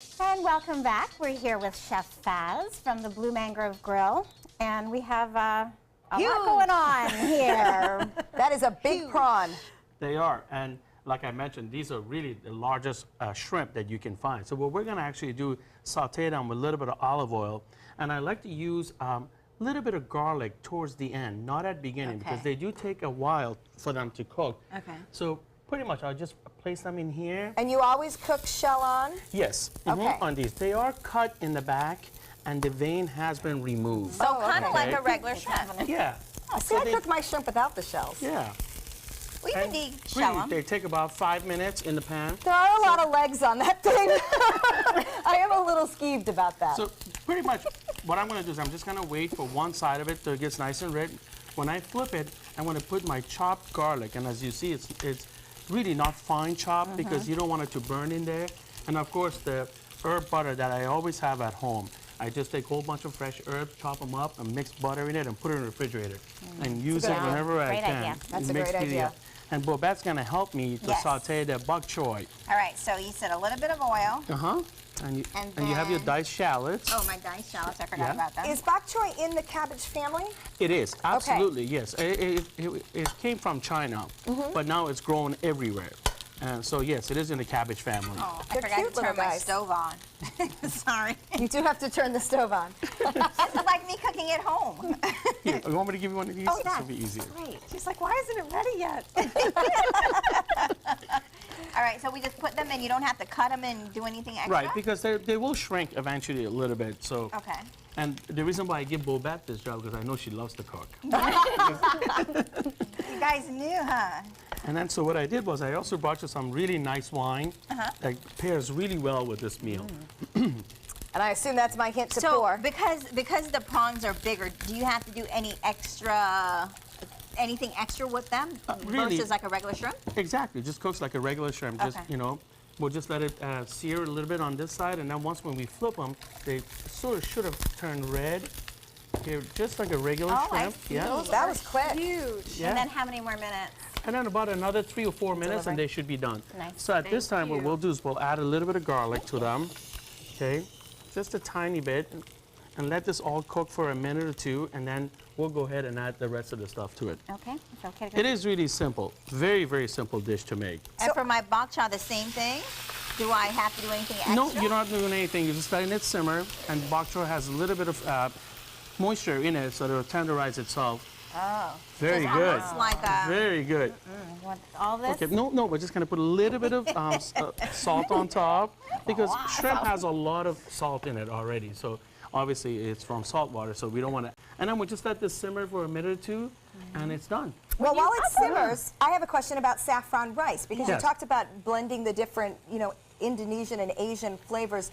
And welcome back. We're here with Chef Faz from the Blue Mangrove Grill, and we have a lot going on here. That is a big prawn. They are, and like I mentioned, these are really the largest shrimp that you can find. So what we're gonna actually do, saute them with a little bit of olive oil, and I like to use a little bit of garlic towards the end, not at the beginning, because they do take a while for them to cook. Okay. So pretty much I'll just place them in here. And you always cook shell on? Yes, Okay. on these. They are cut in the back, and the vein has been removed. So kind of like a regular shrimp. Yeah. See, I cook my shrimp without the shells. Yeah. We can And shell really, them. they take about 5 minutes in the pan. There are a lot of legs on that thing. I am a little skeeved about that. So pretty much what I'm going to do is I'm just going to wait for one side of it till it gets nice and red. When I flip it, I'm going to put my chopped garlic, and as you see, it's really not fine chopped because you don't want it to burn in there. And of course, the herb butter that I always have at home. I just take a whole bunch of fresh herbs, chop them up, and mix butter in it, and put it in the refrigerator, and use it whenever I can. idea. That's a Mix great the, idea. And Bobette's going to help me to Yes. saute the bok choy. All right, so you said a little bit of oil. And And you have your then- diced shallots. Oh, my diced shallots, I forgot Yeah. about them. Is bok choy in the cabbage family? It is, absolutely, yes. It came from China, but now it's grown everywhere. And so, yes, it is in the cabbage family. Oh, I They're forgot cute to turn little my guys. stove on. Sorry. You do have to turn the stove on. This is like me cooking at home. Here, you want me to give you one of these? Oh, This yeah. will be easier. Great. She's like, why isn't it ready yet? All right, so we just put them in. You don't have to cut them and do anything extra? Right, because they will shrink eventually a little bit. So, Okay. and the reason why I give Bobette this job because I know she loves to cook. You guys knew, huh? And then, so what I did was I also brought you some really nice wine that pairs really well with this meal. And I assume that's my hint to So pour. because the prawns are bigger, do you have to do anything extra with them really- versus like a regular shrimp? Exactly, just cooks like a regular shrimp. Just, Okay. you know, we'll just let it sear a little bit on this side, and then once when we flip them, they sort of should have turned red. They're just like a regular Oh, I shrimp. see. Yeah. That was quick. Huge. Yeah. And then how many more minutes? And then about another 3 or 4 minutes, and they should be done. Nice. So at this time, what you. we'll do is we'll add a little bit of garlic to them, okay? Just a tiny bit, and let this all cook for a minute or two, and then we'll go ahead and add the rest of the stuff to it. Okay, it's okay to go. It is really simple, very, very simple dish to make. And for my bok choy, the same thing? Do I have to do anything extra? No, you're not doing anything. You're just letting it simmer, and bok choy has a little bit of moisture in it, so it'll tenderize itself. Oh. Very It's good. almost like a... Very good. You want all this? Okay, no, we're just gonna put a little bit of salt on top because shrimp has a lot of salt in it already. So obviously it's from salt water, so we don't want to. And then we'll just let this simmer for a minute or two, and it's done. Well, while it simmers, I have a question about saffron rice, because you Yes. talked about blending the different, Indonesian and Asian flavors.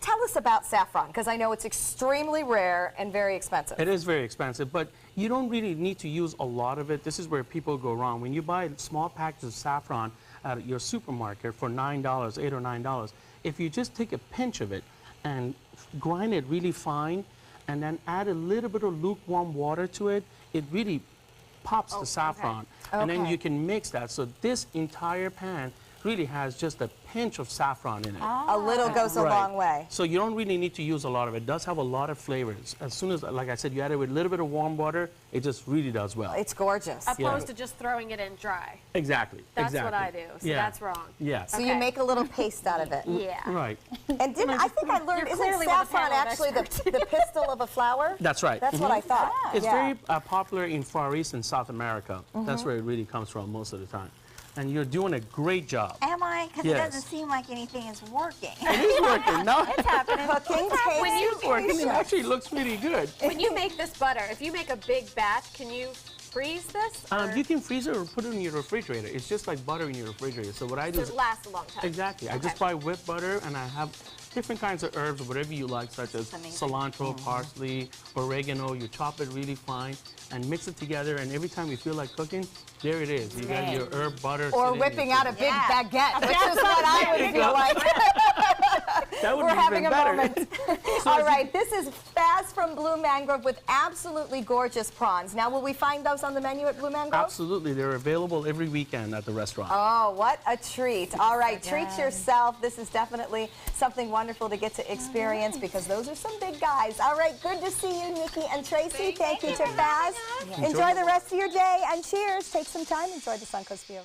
Tell us about saffron, because I know it's extremely rare and very expensive. It is very expensive, but you don't really need to use a lot of it. This is where people go wrong. When you buy small packages of saffron at your supermarket for $9, $8 or $9, if you just take a pinch of it and grind it really fine, and then add a little bit of lukewarm water to it, it really pops the saffron. And then you can mix that. So this entire pan really has just a pinch of saffron in it. A little goes a long way. So you don't really need to use a lot of it. It does have a lot of flavors. As soon as, like I said, you add it with a little bit of warm water, it just really does well. It's gorgeous. Opposed to just throwing it in dry. Exactly. That's exactly. what I do. So that's wrong. Yeah. So you Okay. make a little paste out of it. Yeah. Right. And I think I learned, isn't clearly with a saffron panel of actually the pistil of a flower? That's right. That's what I thought. It's Yeah. very popular in Far East and South America. That's where it really comes from most of the time. And you're doing a great job. Am I? Because Yes. it doesn't seem like anything is working. It is working. No, It's happening. Cooking When you- it's working. It actually looks really good. When you make this butter, if you make a big batch, can you freeze this? Or You can freeze it or put it in your refrigerator. It's just like butter in your refrigerator. So what I do does is it last a long time? exactly. I just buy whipped butter, and I have different kinds of herbs, whatever you like, such as amazing. cilantro, parsley, oregano. You chop it really fine and mix it together. And every time you feel like cooking, there it is. You got your herb butter. Or sitting in whipping your out a big Yeah. baguette, which is what I would feel like. That would We're be having even a better. moment. All right, this is Faz from Blue Mangrove with absolutely gorgeous prawns. Now, will we find those on the menu at Blue Mangrove? Absolutely. They're available every weekend at the restaurant. Oh, what a treat. All right, treat yourself. This is definitely something wonderful to get to experience because those are some big guys. All right, good to see you, Nikki and Tracy. Thank you to Faz. Enjoy the rest of your day and cheers. Take some time. Enjoy the Suncoast view.